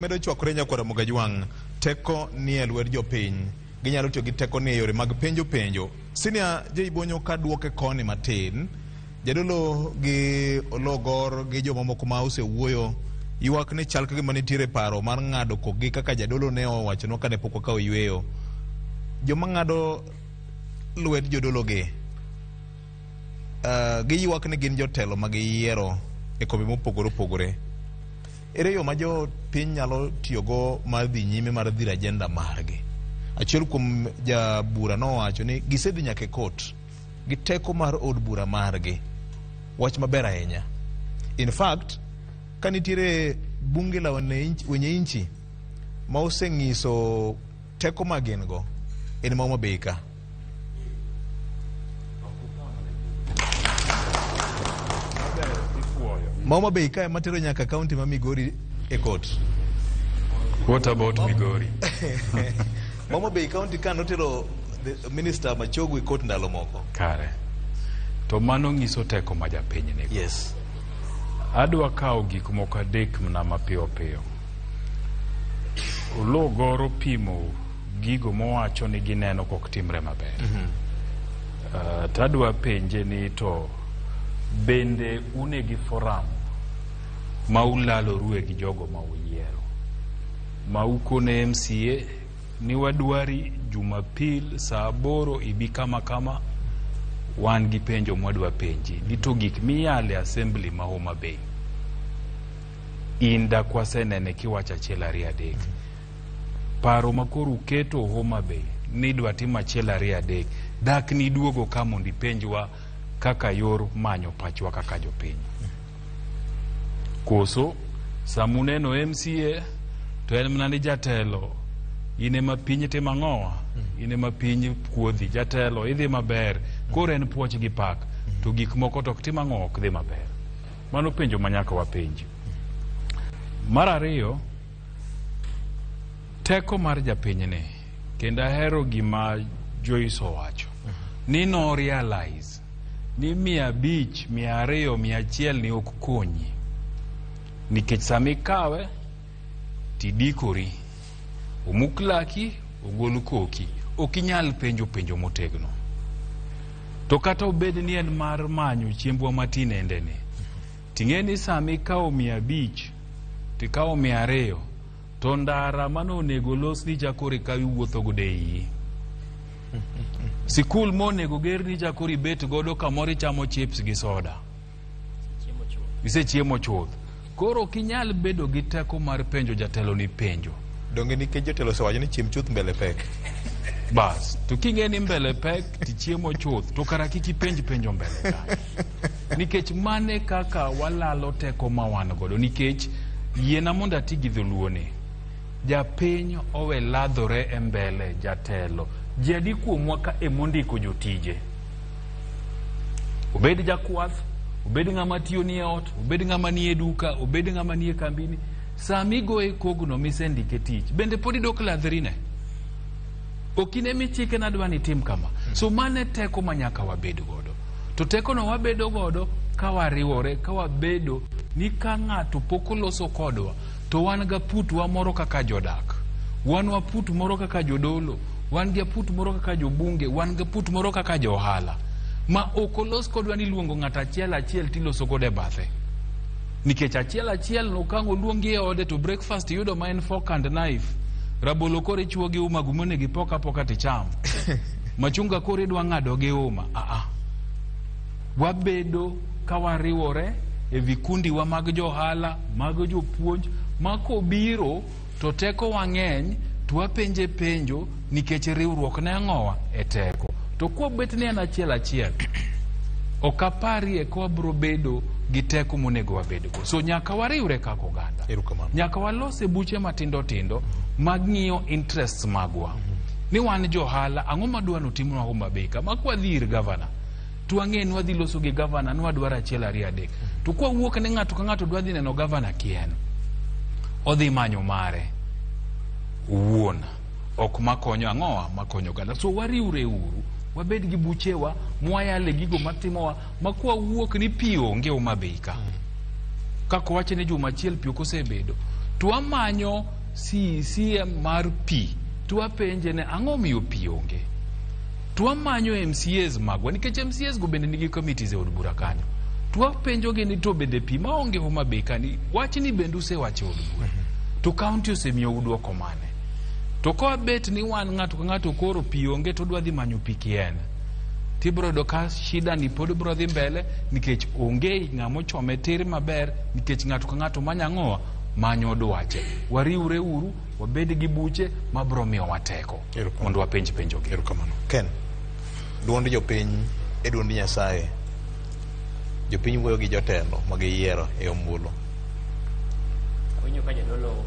Medo chwakore nyakora Mogajwang' teko ni e lwet jopiny ginyalo tiyo gi teko ni e yore mag penjo Senior Jeibonyo ka duoke koni matin jadolo gi ologor gi jomamoko ma osewuoyo ywak ni chal ka gima nitiere paro mar ng'ado kogi kaka jadolo ne owachonwa kane pok okawo yweyo joma ng'ado lwet jodolo gi ywak ni gin jotelo mag yiero e kombe mopogore opogore. Ere yo ma jo piny nyalo tiyogo mar dhi nyime mar dhir agenda margi. Achiel kuom jabura nowacho ni gisedhi nyaka e kot gi teko mar od bura margi. Wach maber ahinya. In fact, ka nitiere bunge la wenye inchi ma oseng'iso teko ma gin go en ma Homa Bay ka. Homa Bay ka matero nyaka kaunti ma Migori e court. What about Migori? Homa Bay County ka notero the minister Machogu e court ndalo moko. Kare. To mano ngiso teko ma japiny ne. Yes. Adwa kawo gik moko adek mna mapiyo piyo. Ologoro pimo gigo mowacho ni gineno kok timre maber. Tadwa penje ni to bende une gi forum ma ulalo ruwe gi jogo ma uyiero ma ukone MCA ni wadwari Jumapil saa 8 ibi kama wan gi penjo mwadwa penji dito gik miyale assembly ma Homa Bay inda kwa senene kiwacha achiel ariyo adek paro makoro uketo Homa Bay ni dwa timo achiel ariyo adek dak ni duogo kama ndi penjwa kaka yor manyo pachwa kaka jopiny. Koso samuneno MCA to en mnani jatelo ine mapiny te mang'owa ine mapiny kuodhi jatelo idhi maber koro en puoch gi pak to gik moko tok ti mang'o ok dhi maber. Mano penjo manyaka wapenji. Mar ariyo teko mar japiny ne kendo ahero gima Joyce owacho ni no realize ni 500, 200, 100 ni ok konyi nikech sami kawe tidikori omuklaki ogolu koki okinyal penjo motegno to kata obed ni en mar manyo chiembwa matin endene ting'eni sami kawo 500 tikawo 200 to ndara mano onego los ni jakori ka iwuotho gode iyi sikul monego ger ni jakori bet godo kamoro chamo chips gi soda ise chiemo chuth koro kinyal bedo gi teko mar penjo jatelo ni penjo donge ni ke jotelo sewacho ni chiem chuth mbele pek bas to kingeni mbele pek ti chiemo chuth to kara kiki penjo mbele ka nikech mane kaka walalo teko ma wan godo nikech yiena mondo ati gi dholuone japiny owe ladhore e mbele jatelo jadi kuomwa ka emondiko jotije obed jakwath obed ng'ama tiyo ni e ot obed ng'ama ni e duka obed ng'ama ni e kambini sami goe kogno misendike tich bende pod idok ladhrine okine michike nadwa ni tim kama so mane teko manyaka wabed godo to teko no wabedo godo ka wariwore ka wabedo ni ka ng'ato pok oloso kodwa to wan ga putwa moro kaka jodak wan waput moro kaka jodolo wan gi put moro kaka jobunge wan gi put moro kaka johala ma okolos kodwa ni luongo ng'ata achiel tiloso gode bathe nikech achiel no kango luongi e ode to breakfast yudo ma en fork and knife rabolo kore chuo gi uma gumone gi poka ticham machunga kore dwa ng'ado gi uma wabedo ka wariwore e vikundi wa mag johala mag jopuonj mako biro to teko wang'eny twapenje penjo nikech riwruok ne ng'owa e teko to kwa bet ni en achiel okapari e kwa bro bedo gi teko monego wabedgo so nyaka wariwre kako oganda nyaka walose buche matindo mag ng'iyo interests magwa ni wan johala ang'o madwa notimwa Homa Bay ka makwa dhir governor twang'e ni wadhi loso gi governor ni wadwaro achiel ariyo adek to kwa wuok ni ng'ato ka ng'ato dwa dhi neno governor kien odhi manyo mare uwuon ok makonyo ang'owa makonyo ganda so wariwre uru wabed gi buchewa mwayale gigo matimowa makwa wuok ni pio onge Homa Bay ka kako wache ni juma achiel pio kosebedo twamanyo CCM mar pi, twapenje ne ang'o miyo pi onge. Twamanyo MCAs magwa, nikech MCAs go bende nigi committees e od bura kanyo. Twapenjogi ni to bende pi maonge Homa Bay kani, wachni bende usewacho od bura. To county osemiyo udwoko mane? To ko bet ni wan ng'ato ka ng'ato koro pi onge to dwa dhi manyo pi kien, tibro do ka shida ni pod bro dhi mbele, nikech onge ng'amo chome tir maber, nikech ng'ato ka ng'ato manyang'owa manyo dwache. Wariure uru, wabed gi buche mabro miyo wateko mondo wapenj penjogi. Erokamano. Ken, duond jopiny e duond Nyasaye, jopiny wuoyo gi jotelo magiyiero e ombulu. Awinjo ka jadolo